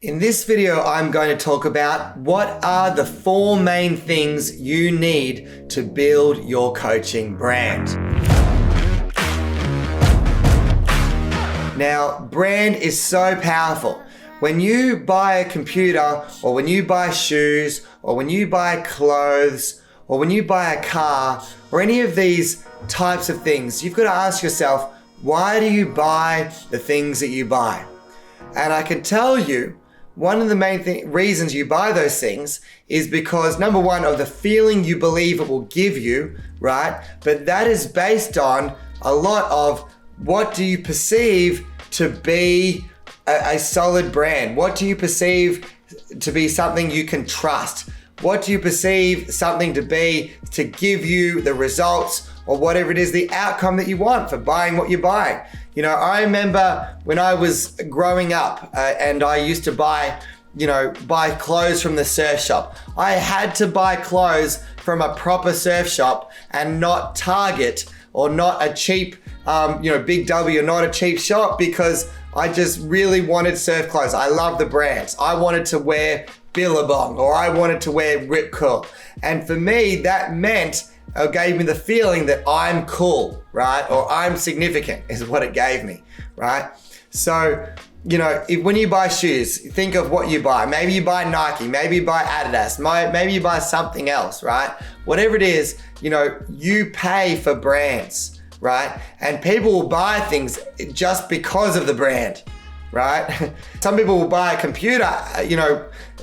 In this video, I'm going to talk about what are the 4 main things you need to build your coaching brand. Now, brand is so powerful. When you buy a computer, or when you buy shoes, or when you buy clothes, or when you buy a car, or any of these types of things, you've got to ask yourself, why do you buy the things that you buy? And I can tell you, one of the main reasons you buy those things is because, number one, of the feeling you believe it will give you, right? But that is based on a lot of what do you perceive to be a solid brand? What do you perceive to be something you can trust? What do you perceive something to be to give you the results or whatever it is, the outcome that you want for buying what you're buying? You know, I remember when I was growing up and I used to buy clothes from the surf shop. I had to buy clothes from a proper surf shop and not Target or not a cheap, Big W, or not a cheap shop, because I just really wanted surf clothes. I love the brands. I wanted to wear Billabong, or I wanted to wear Rip Curl. And for me, that meant gave me the feeling that I'm cool, right? Or I'm significant is what it gave me, right? So, when you buy shoes, think of what you buy. Maybe you buy Nike, maybe you buy Adidas, maybe you buy something else, right? Whatever it is, you pay for brands, right? And people will buy things just because of the brand, right? Some people will buy a computer,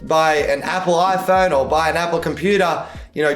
buy an Apple iPhone or buy an Apple computer,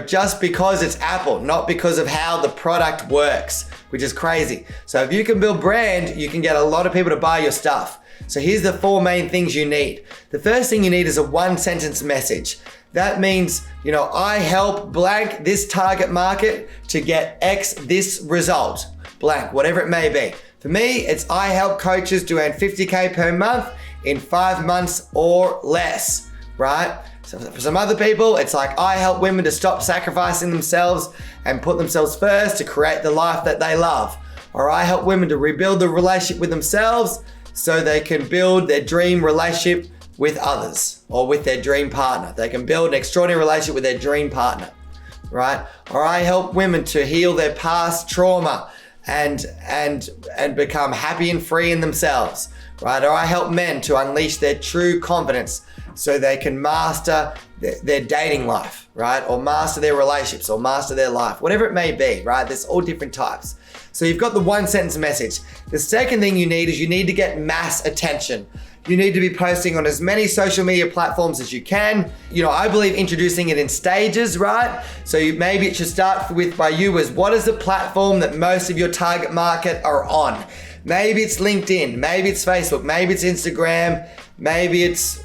just because it's Apple, not because of how the product works, which is crazy. So if you can build brand, you can get a lot of people to buy your stuff. So here's the 4 main things you need. The first thing you need is a 1-sentence message. That means, I help blank this target market to get X this result, blank, whatever it may be. For me, it's I help coaches to earn $50K per month in 5 months or less, right? So for some other people, it's like I help women to stop sacrificing themselves and put themselves first to create the life that they love. Or I help women to rebuild the relationship with themselves so they can build their dream relationship with others or with their dream partner. They can build an extraordinary relationship with their dream partner, right? Or I help women to heal their past trauma and become happy and free in themselves, right? Or I help men to unleash their true confidence so they can master their dating life, right? Or master their relationships or master their life, whatever it may be, right? There's all different types. So you've got the 1-sentence message. The second thing you need is you need to get mass attention. You need to be posting on as many social media platforms as you can. I believe introducing it in stages, right? So maybe it should start by you as what is the platform that most of your target market are on? Maybe it's LinkedIn, maybe it's Facebook, maybe it's Instagram, maybe it's,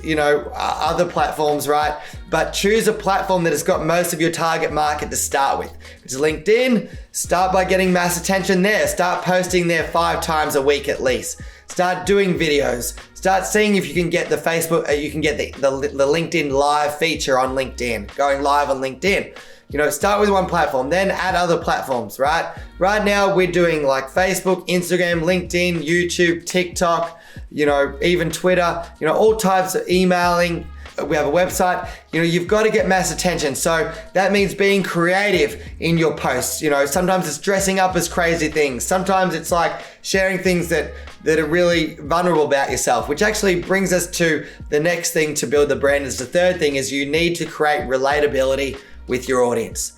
other platforms, right? But choose a platform that has got most of your target market to start with. If it's LinkedIn, start by getting mass attention there. Start posting there 5 times a week at least. Start doing videos. Start seeing if you can get the Facebook, you can get the LinkedIn live feature on LinkedIn, going live on LinkedIn. Start with one platform, then add other platforms, right? Right now we're doing like Facebook, Instagram, LinkedIn, YouTube, TikTok, even Twitter, all types of emailing. We have a website. You've got to get mass attention. So that means being creative in your posts. Sometimes it's dressing up as crazy things. Sometimes it's like sharing things that are really vulnerable about yourself, which actually brings us to the next thing to build the brand. Is the third thing is you need to create relatability with your audience.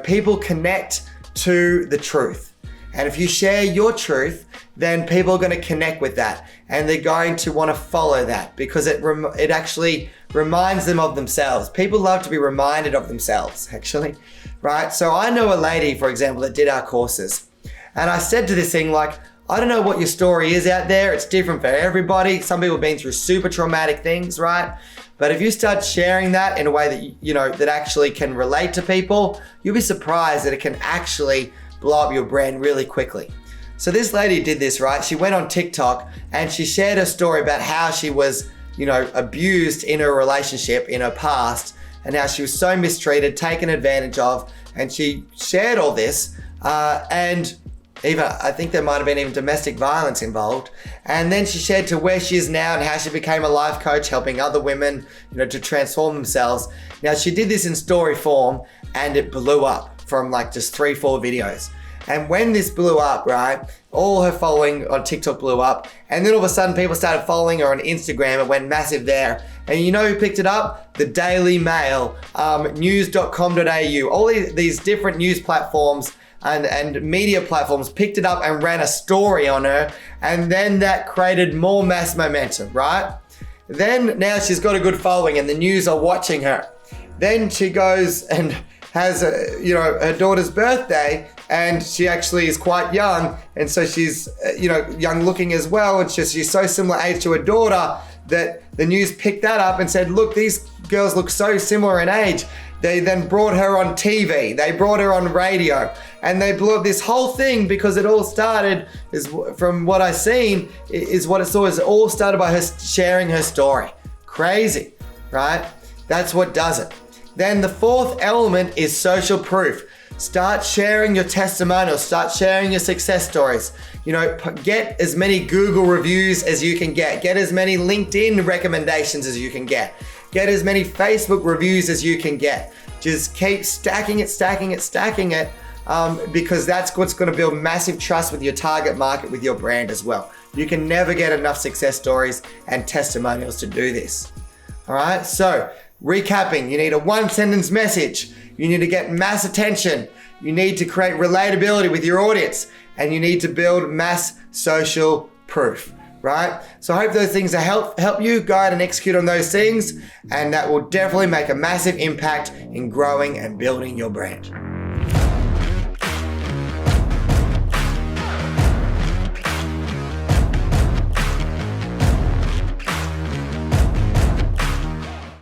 People connect to the truth. And if you share your truth, then people are going to connect with that and they're going to want to follow that because it actually reminds them of themselves. People love to be reminded of themselves, actually, right? So I know a lady, for example, that did our courses. And I said to this thing, like, I don't know what your story is out there. It's different for everybody. Some people have been through super traumatic things, right? But if you start sharing that in a way that, that actually can relate to people, you'll be surprised that it can actually blow up your brand really quickly. So this lady did this, right? She went on TikTok and she shared a story about how she was, abused in her relationship in her past and how she was so mistreated, taken advantage of. And she shared all this and even I think there might have been even domestic violence involved. And then she shared to where she is now and how she became a life coach, helping other women, to transform themselves. Now, she did this in story form and it blew up from like just 3-4 videos. And when this blew up, right, all her following on TikTok blew up. And then all of a sudden people started following her on Instagram. It went massive there. And you know who picked it up? The Daily Mail, news.com.au, all these different news platforms and media platforms picked it up and ran a story on her. And then that created more mass momentum, right? Then now she's got a good following and the news are watching her. Then she goes and has her daughter's birthday, and she actually is quite young, and so she's young looking as well, and she's so similar age to her daughter that the news picked that up and said, look, these girls look so similar in age. They then brought her on TV, they brought her on radio, and they blew up this whole thing because it all started, from what I've seen, is what it all started by her sharing her story. Crazy, right? That's what does it. Then the fourth element is social proof. Start sharing your testimonials, start sharing your success stories. Get as many Google reviews as you can get as many LinkedIn recommendations as you can get as many Facebook reviews as you can get. Just keep stacking it, because that's what's going to build massive trust with your target market, with your brand as well. You can never get enough success stories and testimonials to do this. All right, so recapping, you need a 1-sentence message. You need to get mass attention. You need to create relatability with your audience, and you need to build mass social proof, right? So I hope those things help you guide and execute on those things, and that will definitely make a massive impact in growing and building your brand.